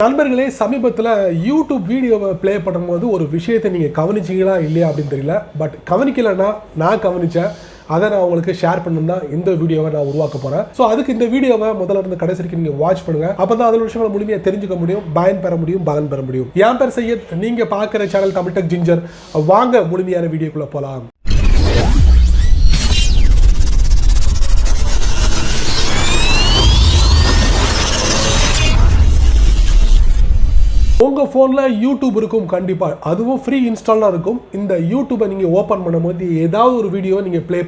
நண்பர்களே, சமீபத்தில் யூடியூப் வீடியோவை ப்ளே பண்ணும்போது ஒரு விஷயத்தை நீங்கள் கவனிச்சிங்களா இல்லையா அப்படின்னு தெரியல. பட் கவனிக்கலைன்னா நான் கவனித்தேன். அதை நான் உங்களுக்கு ஷேர் பண்ணணும் தான் இந்த வீடியோவை நான் உருவாக்க போகிறேன். ஸோ அதுக்கு இந்த வீடியோவை முதல்ல இருந்து கடைசி வரைக்கும் நீங்கள் வாட்ச் பண்ணுங்கள். அப்போ தான் அதில் விஷயங்களை முழுமையாக தெரிஞ்சுக்க முடியும், பயன் பெற முடியும், பலன் பெற முடியும். என் பேர் சையத், நீங்கள் பார்க்குற சேனல் தமிழ் டெக் ஜிஞ்சர். வாங்க முழுமையான வீடியோக்குள்ளே போகலாம். உங்கள் ஃபோனில் யூடியூப் இருக்கும் கண்டிப்பாக, அதுவும் ஃப்ரீ இன்ஸ்டாலாக இருக்கும். இந்த யூடியூப்பை நீங்கள் ஓப்பன் பண்ணும்போது ஏதாவது ஒரு வீடியோ நீங்கள் ப்ளே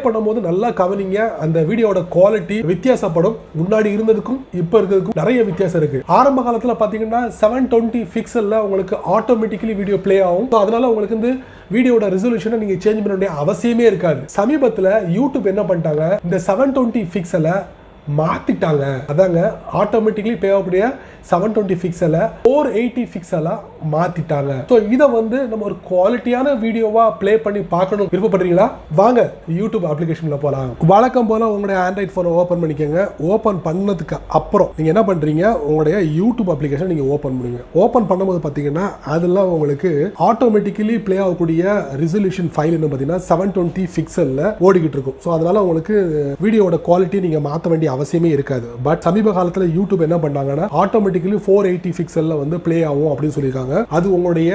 பண்ணும்போது நல்லா கவனிங்க. அந்த வீடியோட குவாலிட்டி வித்தியாசப்படும். முன்னாடி இருந்ததுக்கும் இப்போ இருக்கிறதுக்கும் நிறைய வித்தியாசம் இருக்குது. ஆரம்ப காலத்தில் பார்த்தீங்கன்னா 720 பிக்சலில் உங்களுக்கு ஆட்டோமேட்டிக்கலி வீடியோ ப்ளே ஆகும். ஸோ அதனால உங்களுக்கு வந்து வீடியோட ரெசல்யூஷனை நீங்கள் சேஞ்ச் பண்ண வேண்டிய அவசியமே இருக்காது. சமீபத்தில் யூடியூப் என்ன பண்ணிட்டாங்க, இந்த 720 பிக்சலை மாற்றிட்டாங்க. அதாங்க ஆட்டோமேட்டிக்கலி ப்ளே ஆகக்கூடிய 720 பிக்சலை 480 பிக்சலாக மாற்றிட்டாங்க. ஸோ இதை வந்து நம்ம ஒரு குவாலிட்டியான வீடியோவாக ப்ளே பண்ணி பார்க்கணும் விருப்பப்படுறீங்களா? வாங்க யூடியூப் அப்ளிகேஷனில் போகலாம். வழக்கம் போல் உங்களுடைய ஆண்ட்ராய்ட் ஃபோனை ஓப்பன் பண்ணிக்கோங்க. ஓப்பன் பண்ணதுக்கு அப்புறம் நீங்கள் என்ன பண்ணுறீங்க, உங்களுடைய யூடியூப் அப்ளிகேஷன் நீங்கள் ஓப்பன் பண்ணுங்க. ஓப்பன் பண்ணும்போது பார்த்தீங்கன்னா அதில் உங்களுக்கு ஆட்டோமேட்டிக்கலி ப்ளே ஆகக்கூடிய ரெசல்யூஷன் ஃபைல் என்ன பார்த்தீங்கன்னா 720 பிக்சலில் ஓடிக்கிட்டு இருக்கும். ஸோ அதனால் உங்களுக்கு வீடியோட குவாலிட்டி நீங்கள் மாற்ற வேண்டிய அவசியமே இருக்காது. பட் சமீப காலத்தில் யூடியூப் என்ன பண்ணாங்கன்னா ஆட்டோமேட்டிக்கலி 480 பிக்சல்ல வந்து ப்ளே ஆகும் அப்படின்னு சொல்லியிருக்காங்க. அது உங்களுடைய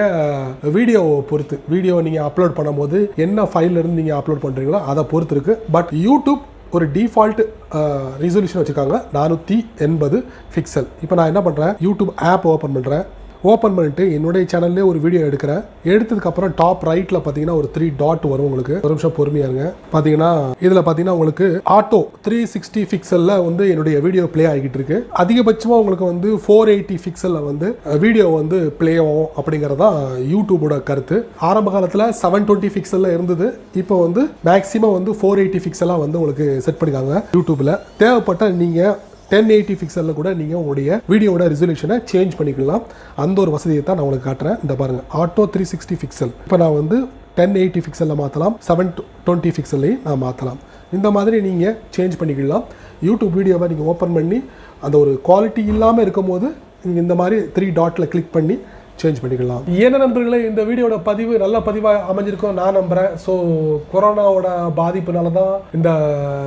வீடியோ பொறுத்து, வீடியோ நீங்க அப்லோட் பண்ணும்போது என்ன ஃபைல்ல இருந்து நீங்க அப்லோட் பண்றீங்களோ அதை பொறுத்து இருக்கு. பட் யூடியூப் ஒரு டிஃபால்ட் ரெசல்யூஷன் வச்சிருக்காங்க 480 பிக்சல். இப்போ நான் என்ன பண்றேன், யூடியூப் ஆப் ஓப்பன் பண்றேன். ஓப்பன் பண்ணிட்டு என்னுடைய சேனல்லே ஒரு வீடியோ எடுக்கிறேன். எடுத்ததுக்கப்புறம் டாப் ரைட்டில் பார்த்தீங்கன்னா ஒரு 3 டாட் வரும். உங்களுக்கு ஒரு நிமிஷம் பொறுமையாக இருங்க. பார்த்தீங்கன்னா இதில் பார்த்தீங்கன்னா உங்களுக்கு ஆட்டோ 360 பிக்சலில் வந்து என்னுடைய வீடியோ ப்ளே ஆகிட்டு இருக்கு. அதிகபட்சமாக உங்களுக்கு வந்து 480 பிக்சலில் வந்து வீடியோ வந்து ப்ளே ஆகும் அப்படிங்கிறதான் யூடியூபோட கருத்து. ஆரம்ப காலத்தில் 720 பிக்சலில் இருந்தது. இப்போ வந்து மேக்ஸிமம் வந்து 480 பிக்சலாக வந்து உங்களுக்கு செட் பண்ணிக்காங்க யூடியூப்பில். தேவைப்பட்ட நீங்கள் 1080 பிக்சலில் கூட நீங்கள் உங்களுடைய வீடியோட ரெசல்யூஷனை சேஞ்ச் பண்ணிக்கலாம். அந்த ஒரு வசதியை தான் நான் உங்களுக்கு காட்டுறேன். இந்த பாருங்கள், ஆட்டோ 360 பிக்சல். இப்போ நான் வந்து 1080 பிக்சலில் மாற்றலாம், 720 பிக்சல்லையும் நான் மாற்றலாம். இந்த மாதிரி நீங்கள் சேஞ்ச் பண்ணிக்கலாம். யூடியூப் வீடியோவை நீங்கள் ஓப்பன் பண்ணி அந்த ஒரு குவாலிட்டி இல்லாமல் இருக்கும் போது நீங்கள் இந்த மாதிரி 3 டாட்டில் கிளிக் பண்ணி சேஞ்ச் பண்ணிக்கலாம். என்ன நண்பர்களே, இந்த வீடியோட பதிவு நல்ல பதிவாக அமைஞ்சிருக்கும் நான் நம்புகிறேன். ஸோ கொரோனாவோட பாதிப்புனால தான் இந்த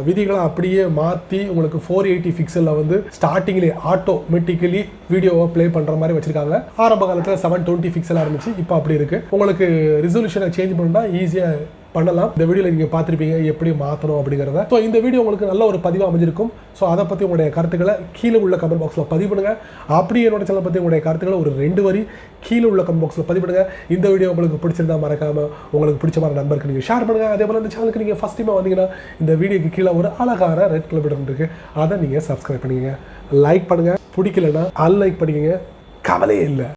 விதிகளை அப்படியே மாற்றி உங்களுக்கு 480 பிக்சலில் வந்து ஸ்டார்டிங்லேயே ஆட்டோமேட்டிக்கலி வீடியோவை ப்ளே பண்ணுற மாதிரி வச்சிருக்காங்க. ஆரம்ப காலத்தில் 720 பிக்சலாக இருந்துச்சு, இப்போ அப்படி இருக்குது. உங்களுக்கு ரெசல்யூஷனை சேஞ்ச் பண்ணால் ஈஸியாக பண்ணலாம். இந்த வீடியோவில் நீங்கள் பார்த்துருப்பீங்க எப்படி மாற்றணும் அப்படிங்கிறத. ஸோ இந்த வீடியோ உங்களுக்கு நல்ல ஒரு பதிவாக அமைஞ்சிருக்கும். ஸோ அதை பற்றி உங்களுடைய கருத்துக்களை கீழே உள்ள கமெண்ட் பாக்ஸில் பதிவு பண்ணுங்கள். அப்படி என்னோட சேனலை பற்றி உங்களுடைய கருத்துக்களை ஒரு 2 வரி கீழே உள்ள கமெண்ட் பாக்ஸில் பதிவு பண்ணுங்கள். இந்த வீடியோ உங்களுக்கு பிடிச்சிருந்தா மறக்காமல் உங்களுக்கு பிடிச்ச மாதிரி நண்பருக்கு நீங்கள் ஷேர் பண்ணுங்கள். அதே போல் இந்த சேனலுக்கு நீங்கள் ஃபஸ்ட் டைமாக வந்தீங்கன்னா இந்த வீடியோக்கு கீழே ஒரு அழகான ரெட் கலர் பட்டன் இருக்குது, அதை நீங்கள் சப்ஸ்கிரைப் பண்ணிக்கங்க. லைக் பண்ணுங்கள், பிடிக்கலன்னா அன்லைக் பண்ணிக்கங்க, கவலையே இல்லை.